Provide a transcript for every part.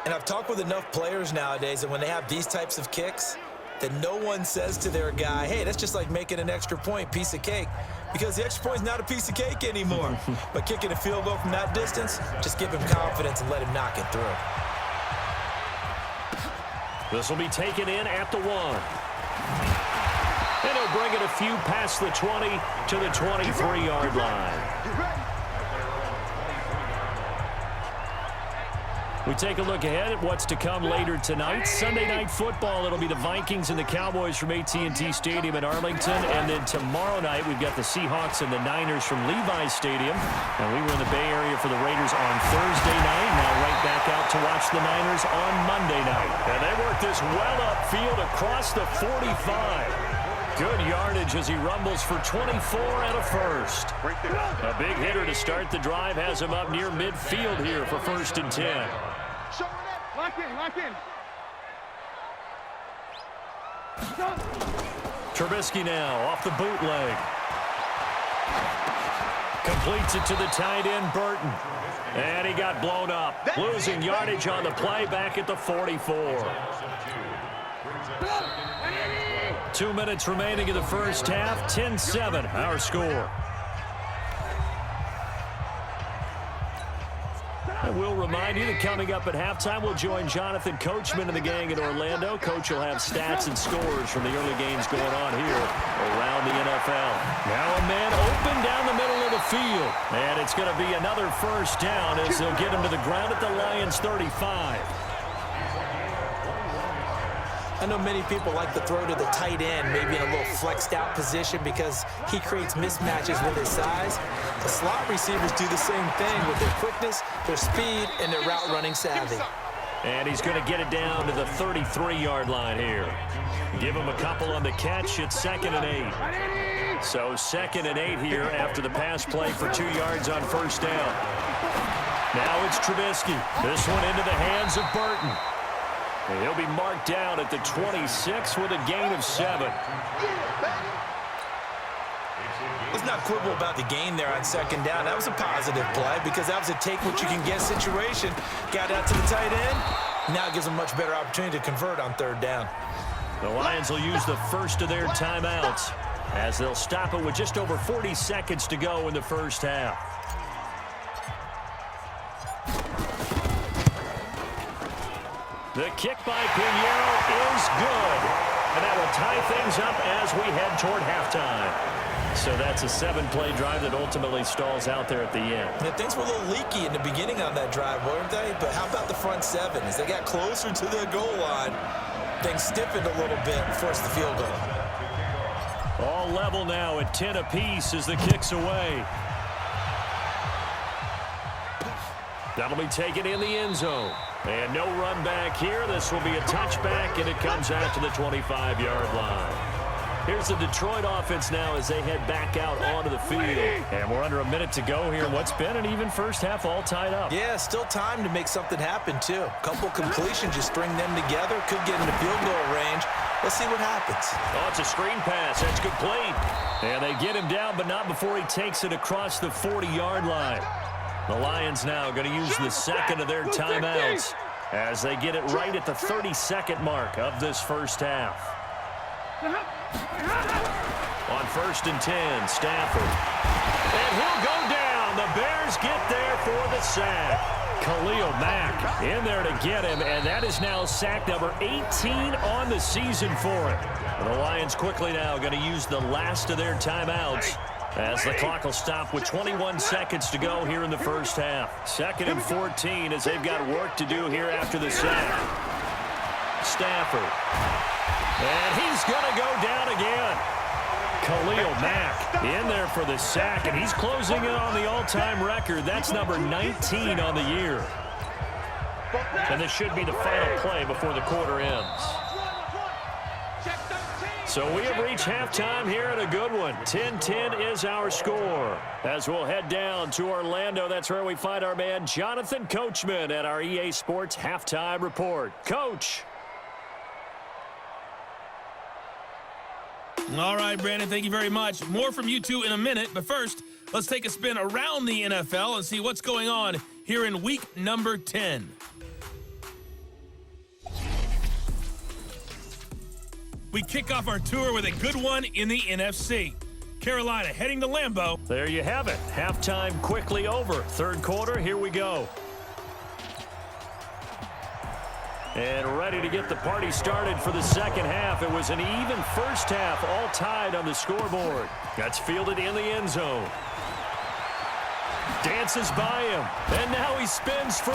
And I've talked with enough players nowadays that when they have these types of kicks, that no one says to their guy, hey, that's just like making an extra point, piece of cake. Because the extra point is not a piece of cake anymore. But kicking a field goal from that distance, just give him confidence and let him knock it through. This will be taken in at the 1. And he'll bring it a few past the 20 to the 23-yard line. We take a look ahead at what's to come later tonight. Sunday Night Football, it'll be the Vikings and the Cowboys from AT&T Stadium in Arlington. And then tomorrow night, we've got the Seahawks and the Niners from Levi's Stadium. And we were in the Bay Area for the Raiders on Thursday night. Now right back out to watch the Niners on Monday night. And they work this well upfield across the 45. Good yardage as he rumbles for 24 and a first. A big hitter to start the drive has him up near midfield here for 1st and 10. Lock in. Trubisky now off the bootleg. Completes it to the tight end, Burton. And he got blown up. Losing yardage on the play back at the 44. 2 minutes remaining in the first half. 10-7, our score. And we'll remind you that coming up at halftime, we'll join Jonathan Coachman and the gang in Orlando. Coach will have stats and scores from the early games going on here around the NFL. Now a man open down the middle of the field. And it's going to be another first down as they'll get him to the ground at the Lions' 35. I know many people like to throw to the tight end, maybe in a little flexed out position because he creates mismatches with his size. The slot receivers do the same thing with their quickness, their speed, and their route running savvy. And he's going to get it down to the 33-yard line here. Give him a couple on the catch. It's 2nd and 8. So 2nd and 8 here after the pass play for 2 yards on first down. Now it's Trubisky. This one into the hands of Burton. And he'll be marked down at the 26 with a gain of 7. Let's not quibble about the gain there on 2nd down. That was a positive play because that was a take-what-you-can-get situation. Got out to the tight end. Now it gives them a much better opportunity to convert on 3rd down. The Lions will use the first of their timeouts as they'll stop it with just over 40 seconds to go in the first half. The kick by Pinheiro is good. And that will tie things up as we head toward halftime. So that's a 7-play drive that ultimately stalls out there at the end. Yeah, things were a little leaky in the beginning on that drive, weren't they? But how about the front 7? As they got closer to the goal line, things stiffened a little bit and forced the field goal. All level now at 10 apiece as the kick's away. That'll be taken in the end zone. And no run back here. This will be a touchback, and it comes out to the 25-yard line. Here's the Detroit offense now as they head back out onto the field. And we're under a minute to go here. What's been an even first half all tied up. Yeah, still time to make something happen, too. A couple completions, just string them together. Could get into field goal range. Let's see what happens. Oh, it's a screen pass. That's complete. And they get him down, but not before he takes it across the 40-yard line. The Lions now going to use the second of their timeouts as they get it right at the 32nd mark of this first half. On 1st and 10, Stafford. And he'll go down. The Bears get there for the sack. Khalil Mack in there to get him, and that is now sack number 18 on the season for him. The Lions quickly now going to use the last of their timeouts as the clock will stop with 21 seconds to go here in the first half. 2nd and 14 as they've got work to do here after the sack. Stafford. And he's going to go down again. Khalil Mack in there for the sack, and he's closing in on the all-time record. That's number 19 on the year. And this should be the final play before the quarter ends. So we have reached halftime here in a good one. 10-10 is our score. As we'll head down to Orlando, that's where we find our man Jonathan Coachman at our EA Sports Halftime Report. Coach. All right, Brandon, thank you very much. More from you two in a minute, but first, let's take a spin around the NFL and see what's going on here in week number 10. we kick off our tour with a good one in the NFC. Carolina heading to Lambeau. There you have it. Halftime quickly over. Third quarter, here we go. And ready to get the party started for the second half. It was an even first half, all tied on the scoreboard. That's fielded in the end zone. Dances by him, and now he spins free.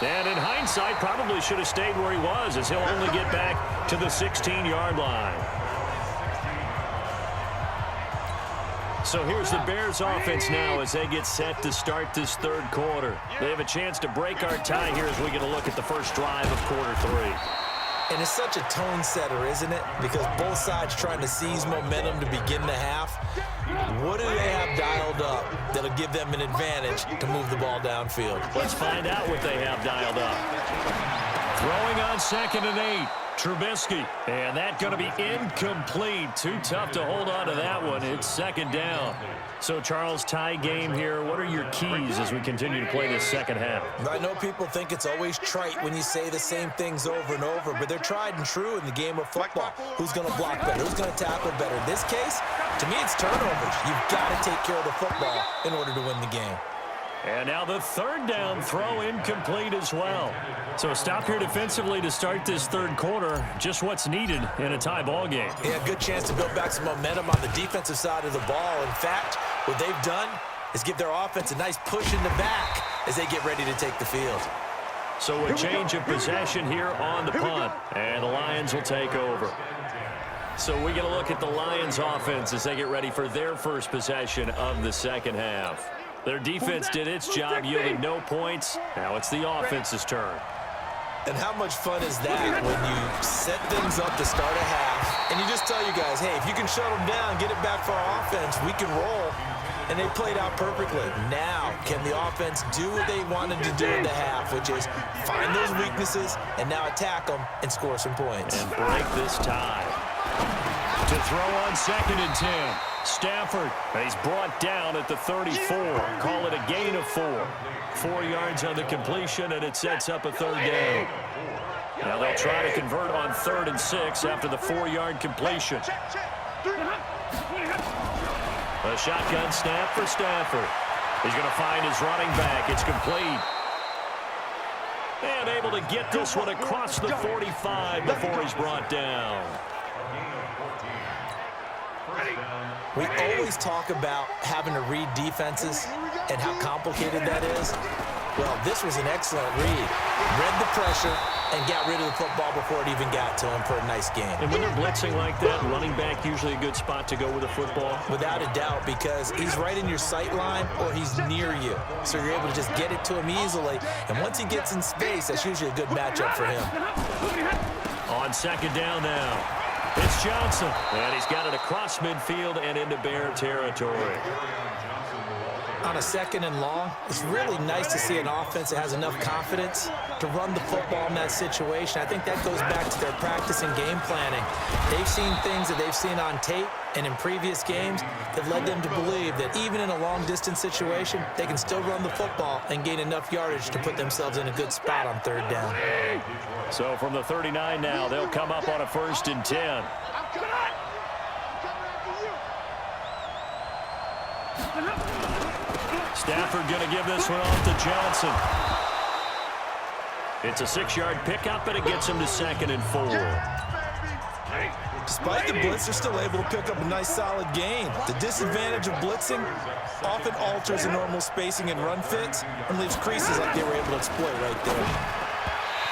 And in hindsight, probably should have stayed where he was, as he'll only get back to the 16-yard line. So here's the Bears offense now as they get set to start this third quarter. They have a chance to break our tie here as we get a look at the first drive of quarter three. And it's such a tone setter, isn't it? Because both sides trying to seize momentum to begin the half. What do they have dialed up that'll give them an advantage to move the ball downfield? Let's find out what they have dialed up. Throwing on 2nd and 8. Trubisky, and that's going to be incomplete. Too tough to hold on to that one. It's second down. So, Charles, tie game here. What are your keys as we continue to play this second half? I know people think it's always trite when you say the same things over and over, but they're tried and true in the game of football. Who's going to block better? Who's going to tackle better? In this case, to me, it's turnovers. You've got to take care of the football in order to win the game. And now the third down throw incomplete as well. So a stop here defensively to start this third quarter. Just what's needed in a tie ball game. Yeah, good chance to build back some momentum on the defensive side of the ball. In fact, what they've done is give their offense a nice push in the back as they get ready to take the field. So a change of possession here on the punt. And the Lions will take over. So we get a look at the Lions offense as they get ready for their first possession of the second half. Their defense did its job, yielding no points. Now it's the offense's turn. And how much fun is that when you set things up to start a half, and you just tell you guys, hey, if you can shut them down, get it back for our offense, we can roll. And they played out perfectly. Now, can the offense do what they wanted to do in the half, which is find those weaknesses and now attack them and score some points. And break this tie. To throw on 2nd and 10. Stafford, he's brought down at the 34. Call it a gain of 4. 4 yards on the completion, and it sets up a third down. Now they'll try to convert on 3rd and 6 after the 4-yard completion. A shotgun snap for Stafford. He's going to find his running back. It's complete. And able to get this one across the 45 before he's brought down. We always talk about having to read defenses and how complicated that is. Well, this was an excellent read. Read the pressure and got rid of the football before it even got to him for a nice game. And when they're blitzing like that, running back usually a good spot to go with the football? Without a doubt, because he's right in your sight line or he's near you. So you're able to just get it to him easily. And once he gets in space, that's usually a good matchup for him. On 2nd down now. It's Johnson, and he's got it across midfield and into Bear territory. On a 2nd and long, it's really nice to see an offense that has enough confidence to run the football in that situation. I think that goes back to their practice and game planning. They've seen things that they've seen on tape and in previous games that led them to believe that even in a long-distance situation, they can still run the football and gain enough yardage to put themselves in a good spot on 3rd down. So from the 39 now, they'll come up on a 1st and 10. Stafford going to give this one off to Johnson. It's a 6-yard pickup, and it gets him to 2nd and 4. Despite the blitz, they're still able to pick up a nice solid gain. The disadvantage of blitzing often alters the normal spacing and run fits and leaves creases like they were able to exploit right there.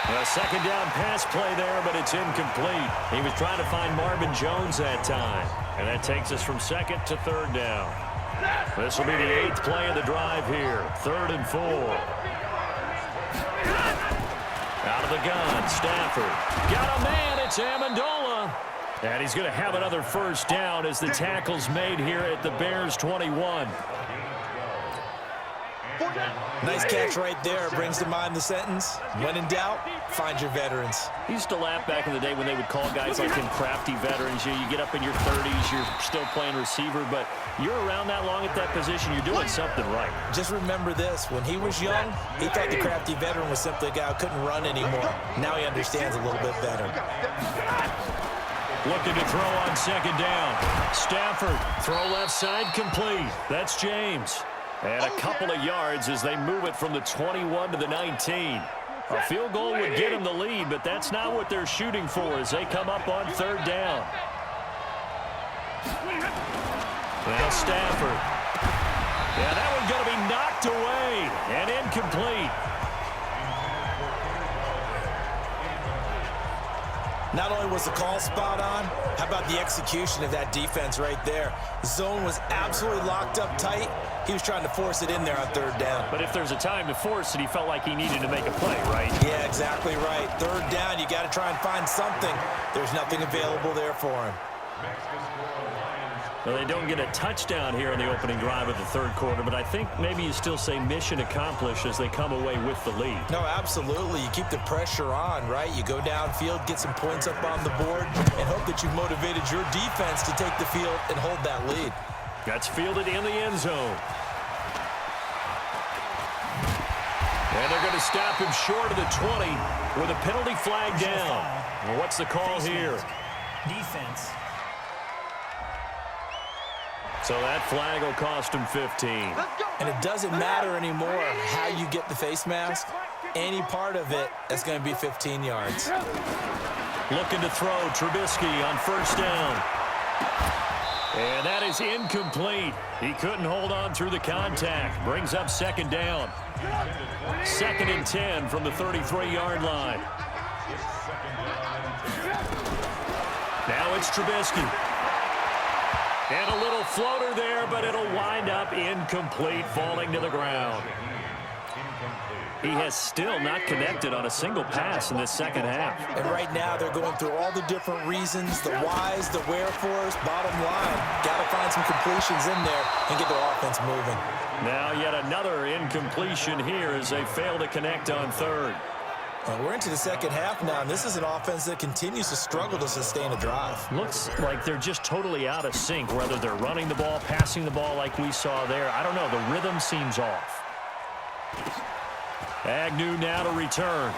A 2nd down pass play there, but it's incomplete. He was trying to find Marvin Jones that time. And that takes us from 2nd to 3rd down. This will be the 8th play of the drive here. 3rd and 4. Out of the gun, Stafford. Got a man, it's Amendola. And he's going to have another first down as the tackle's made here at the Bears 21. Nice catch right there. Brings to mind the sentence, when in doubt, find your veterans. I used to laugh back in the day when they would call guys like him crafty veterans. You get up in your 30s, you're still playing receiver, but you're around that long at that position, you're doing something right. Just remember this. When he was young, he thought the crafty veteran was simply a guy who couldn't run anymore. Now he understands a little bit better. Looking to throw on second down. Stafford, throw left side, complete. That's James. And a couple of yards as they move it from the 21 to the 19. A field goal would get them the lead, but that's not what they're shooting for as they come up on third down. Now Stafford. Yeah, that one's going to be knocked away and incomplete. Not only was the call spot on, how about the execution of that defense right there? The zone was absolutely locked up tight. He was trying to force it in there on third down. But if there's a time to force it, he felt like he needed to make a play, right? Yeah, exactly right. Third down, you got to try and find something. There's nothing available there for him. Well, they don't get a touchdown here in the opening drive of the third quarter, but I think maybe you still say mission accomplished as they come away with the lead. No, absolutely. You keep the pressure on, right? You go downfield, get some points up on the board, and hope that you've motivated your defense to take the field and hold that lead. That's fielded in the end zone. And they're going to stop him short of the 20 with a penalty flag down. Well, what's the call here? Defense. So that flag will cost him 15. And it doesn't matter anymore how you get the face mask. Any part of it, that's going to be 15 yards. Looking to throw, Trubisky on first down. And that is incomplete. He couldn't hold on through the contact. Brings up second down. 2nd and 10 from the 33-yard line. Now it's Trubisky. And a little floater there, but it'll wind up incomplete, falling to the ground. He has still not connected on a single pass in this second half. And right now, they're going through all the different reasons, the whys, the wherefores. Bottom line, got to find some completions in there and get their offense moving. Now yet another incompletion here as they fail to connect on third. And we're into the second half now, and this is an offense that continues to struggle to sustain a drive. Looks like they're just totally out of sync, whether they're running the ball, passing the ball like we saw there. I don't know. The rhythm seems off. Agnew now to return.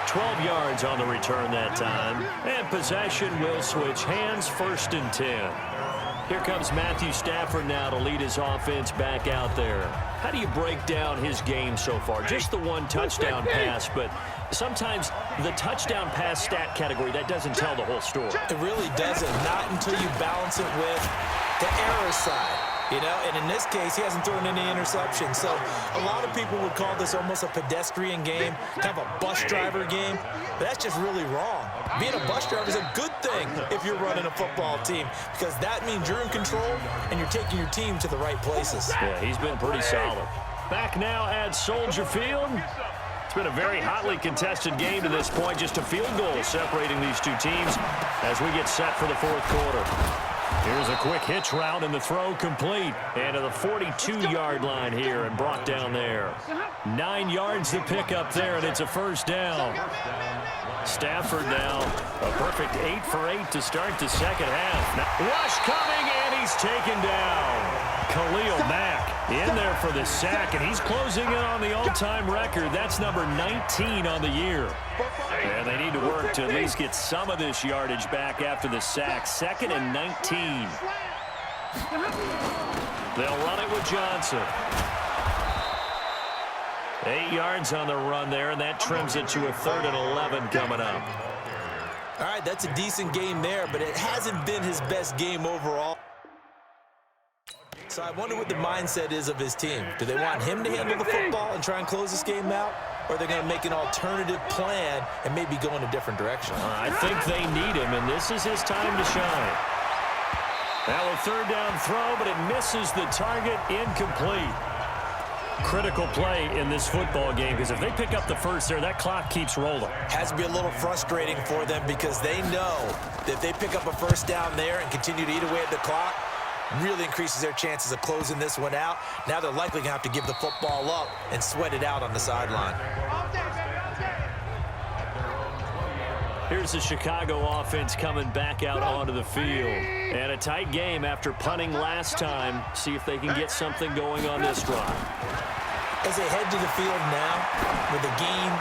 12 yards on the return that time. And possession will switch hands, 1st and 10. Here comes Matthew Stafford now to lead his offense back out there. How do you break down his game so far? Just the one touchdown pass, but sometimes the touchdown pass stat category, that doesn't tell the whole story. It really doesn't, not until you balance it with the error side. You know, and in this case, he hasn't thrown any interceptions. So a lot of people would call this almost a pedestrian game, kind of a bus driver game. But that's just really wrong. Being a bus driver is a good thing if you're running a football team, because that means you're in control and you're taking your team to the right places. Yeah, he's been pretty solid. Back now at Soldier Field. It's been a very hotly contested game to this point. Just a field goal separating these two teams as we get set for the fourth quarter. Here's a quick hitch route and the throw complete. And to the 42-yard line here and brought down there. 9 yards to pick up there, and it's a first down. Stafford now a perfect 8 for 8 to start the second half. Now, rush coming, and he's taken down. Khalil Mack in there for the sack, and he's closing in on the all-time record. That's number 19 on the year. And they need to work to at least get some of this yardage back after the sack. 2nd and 19. They'll run it with Johnson. 8 yards on the run there, and that trims it to a 3rd and 11 coming up. All right, that's a decent game there, but it hasn't been his best game overall. So I wonder what the mindset is of his team. Do they want him to handle the football and try and close this game out? Or are they going to make an alternative plan and maybe go in a different direction? I think they need him, and this is his time to shine. Now a 3rd down throw, but it misses the target, incomplete. Critical play in this football game, because if they pick up the first there, that clock keeps rolling. Has to be a little frustrating for them, because they know that if they pick up a first down there and continue to eat away at the clock, really increases their chances of closing this one out. Now they're likely going to have to give the football up and sweat it out on the sideline. Here's the Chicago offense coming back out onto the field. And a tight game after punting last time. See if they can get something going on this drive. As they head to the field now, with the game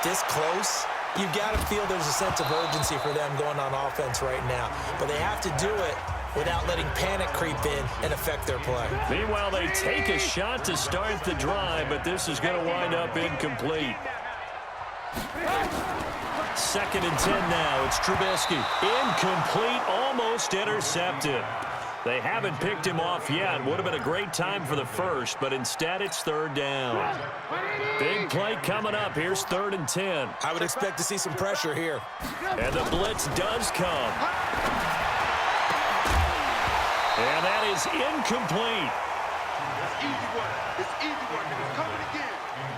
this close, You've got to feel there's a sense of urgency for them going on offense right now. But they have to do it without letting panic creep in and affect their play. Meanwhile, they take a shot to start the drive, but this is going to wind up incomplete. 2nd and 10 now. It's Trubisky. Incomplete, almost intercepted. They haven't picked him off yet. Would have been a great time for the first, but instead it's 3rd down. Big play coming up. Here's 3rd and 10. I would expect to see some pressure here. And the blitz does come. And that is incomplete. It's easy work. It's coming again.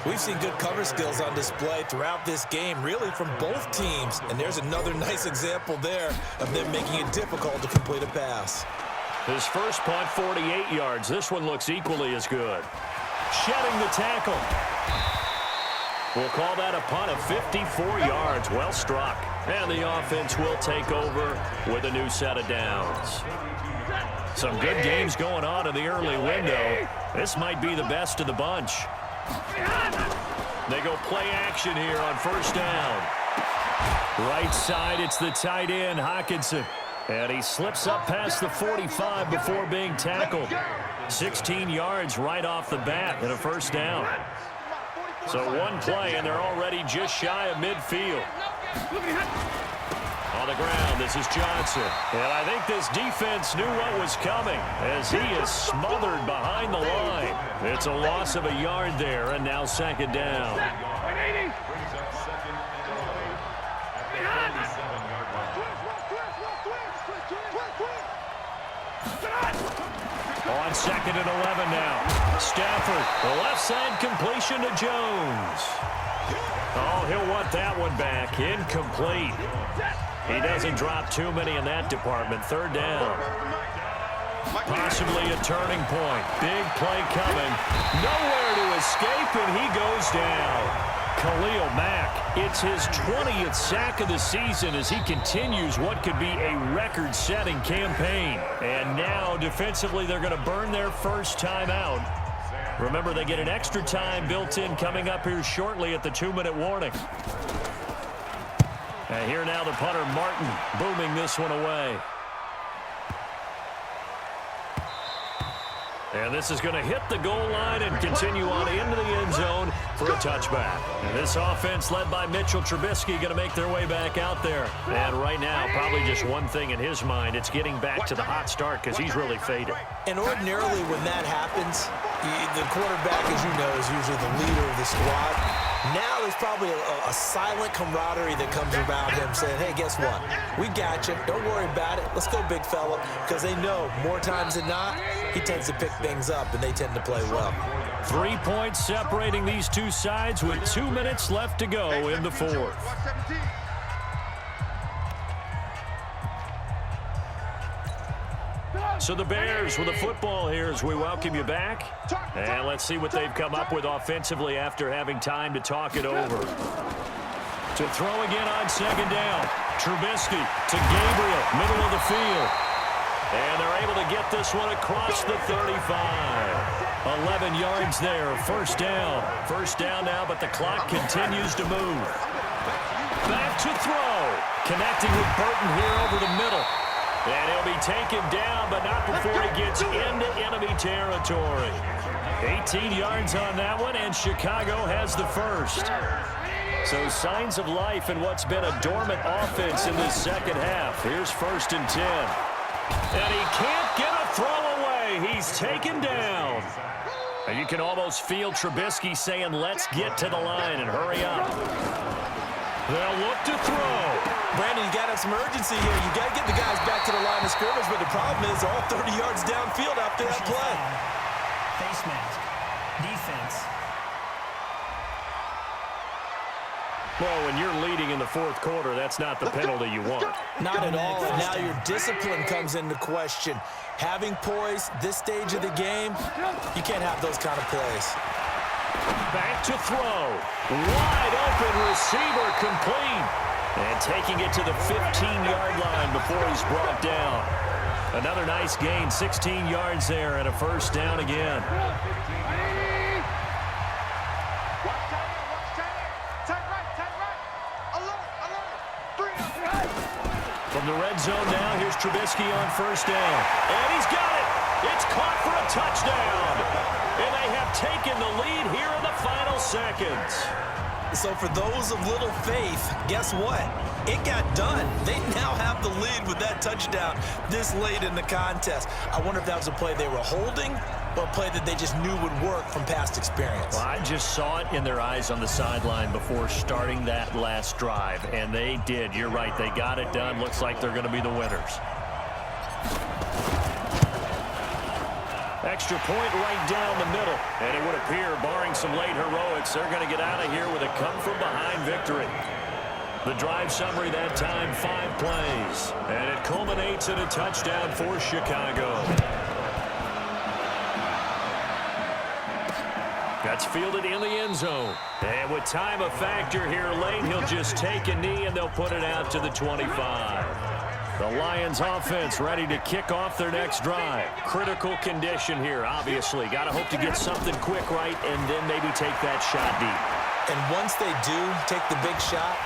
We've seen good cover skills on display throughout this game, really from both teams. And there's another nice example there of them making it difficult to complete a pass. His first punt, 48 yards. This one looks equally as good. Shedding the tackle. We'll call that a punt of 54 yards. Well struck. And the offense will take over with a new set of downs. Some good games going on in the early window. This might be the best of the bunch. They go play action here on 1st down. Right side, it's the tight end, Hockenson. And he slips up past the 45 before being tackled. 16 yards right off the bat and a 1st down. So one play, and they're already just shy of midfield. On the ground, this is Johnson. And I think this defense knew what was coming as he is smothered behind the line. It's a loss of a yard there, and now 2nd down. On 2nd and 11 now. Stafford, the left side completion to Jones. Oh, he'll want that one back. Incomplete. He doesn't drop too many in that department. 3rd down. Possibly a turning point. Big play coming. Nowhere to escape, and he goes down. Khalil Mack, it's his 20th sack of the season as he continues what could be a record-setting campaign. And now, defensively, they're going to burn their first time out. Remember, they get an extra time built in coming up here shortly at the 2-minute warning. And here now the punter, Martin, booming this one away. And this is going to hit the goal line and continue on into the end zone for a touchback. And this offense led by Mitchell Trubisky going to make their way back out there. And right now, probably just one thing in his mind. It's getting back to the hot start because he's really faded. And ordinarily when that happens, the quarterback, as you know, is usually the leader of the squad. Now there's probably a silent camaraderie that comes about him saying, hey, guess what? We got you. Don't worry about it. Let's go, big fella. Because they know more times than not, he tends to pick things up, and they tend to play well. 3 points separating these two sides with 2 minutes left to go in the 4th. So the Bears with the football here as we welcome you back. And let's see what they've come up with offensively after having time to talk it over. To throw again on 2nd down. Trubisky to Gabriel, middle of the field. And they're able to get this one across the 35. 11 yards there, 1st down. 1st down now, but the clock continues to move. Back to throw. Connecting with Burton here over the middle. And he'll be taken down, but not before he gets into enemy territory. 18 yards on that one, and Chicago has the first. So signs of life in what's been a dormant offense in this second half. Here's 1st and 10. And he can't get a throw away. He's taken down. And you can almost feel Trubisky saying, let's get to the line and hurry up. They'll look to throw. Brandon, you got to have some urgency here. You got to get the guys back to the line of scrimmage, but the problem is all 30 yards downfield after that play. Face mask. Defense. Well, when you're leading in the 4th quarter, that's not the penalty you want. Not at all. And now your discipline comes into question. Having poise this stage of the game, you can't have those kind of plays. Back to throw. Wide open receiver complete. And taking it to the 15-yard line before he's brought down. Another nice gain, 16 yards there and a 1st down again. Tight right. Alert. From the red zone now, here's Trubisky on first down. And he's got it. It's caught for a touchdown. And they have taken the lead here in the final seconds. So for those of little faith, guess what? It got done. They now have the lead with that touchdown this late in the contest. I wonder if that was a play they were holding or a play that they just knew would work from past experience. Well, I just saw it in their eyes on the sideline before starting that last drive, and they did. You're right. They got it done. Looks like they're going to be the winners. Extra point right down the middle. And it would appear, barring some late heroics, they're going to get out of here with a come-from-behind victory. The drive summary that time, 5 plays. And it culminates in a touchdown for Chicago. That's fielded in the end zone. And with time a factor here late, he'll just take a knee and they'll put it out to the 25. The Lions offense ready to kick off their next drive. Critical condition here, obviously. Got to hope to get something quick right and then maybe take that shot deep. And once they do take the big shot,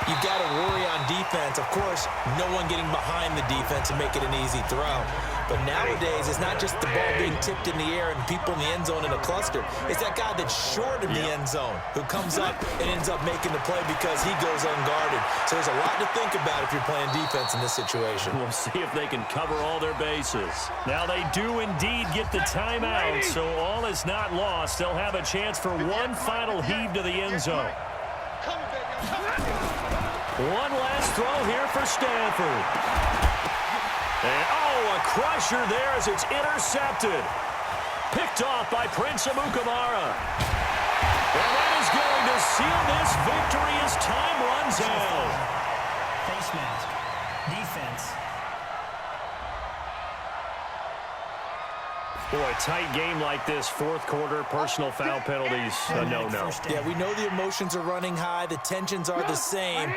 you've got to worry on defense. Of course, no one getting behind the defense and make it an easy throw. But nowadays, it's not just the ball being tipped in the air and people in the end zone in a cluster. It's that guy that's short of the end zone who comes up and ends up making the play because he goes unguarded. So there's a lot to think about if you're playing defense in this situation. We'll see if they can cover all their bases. Now they do indeed get the timeout, so all is not lost. They'll have a chance for one final heave to the end zone. One last throw here for Stanford. And, oh, a crusher there as it's intercepted. Picked off by Prince Amukamara. And that is going to seal this victory as time runs out. Face mask. Defense. Boy, a tight game like this, fourth quarter, personal foul penalties, a no-no. Yeah, we know the emotions are running high. The tensions are the same.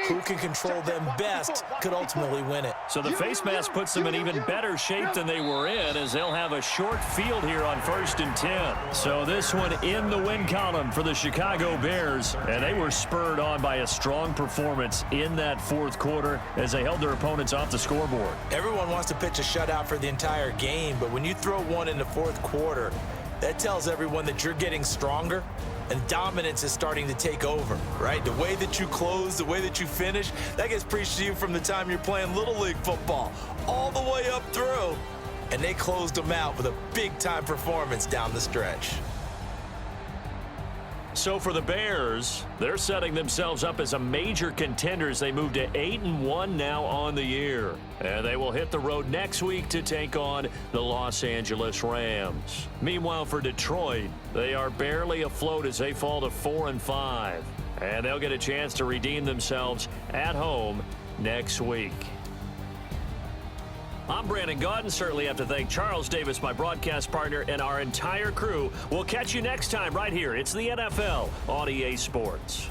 Who can control them best could ultimately win it. So the face mask puts them in even better shape than they were in, as they'll have a short field here on 1st and 10. So this one in the win column for the Chicago Bears, and they were spurred on by a strong performance in that fourth quarter as they held their opponents off the scoreboard. Everyone wants to pitch a shutout for the entire game, but when you throw one in the fourth quarter, that tells everyone that you're getting stronger and dominance is starting to take over, right? The way that you close, the way that you finish, that gets preached to you from the time you're playing Little League football all the way up through. And they closed them out with a big-time performance down the stretch. So for the Bears, they're setting themselves up as a major contender as they move to 8-1 now on the year. And they will hit the road next week to take on the Los Angeles Rams. Meanwhile, for Detroit, they are barely afloat as they fall to 4-5. And they'll get a chance to redeem themselves at home next week. I'm Brandon Gaudin. Certainly have to thank Charles Davis, my broadcast partner, and our entire crew. We'll catch you next time right here. It's the NFL on EA Sports.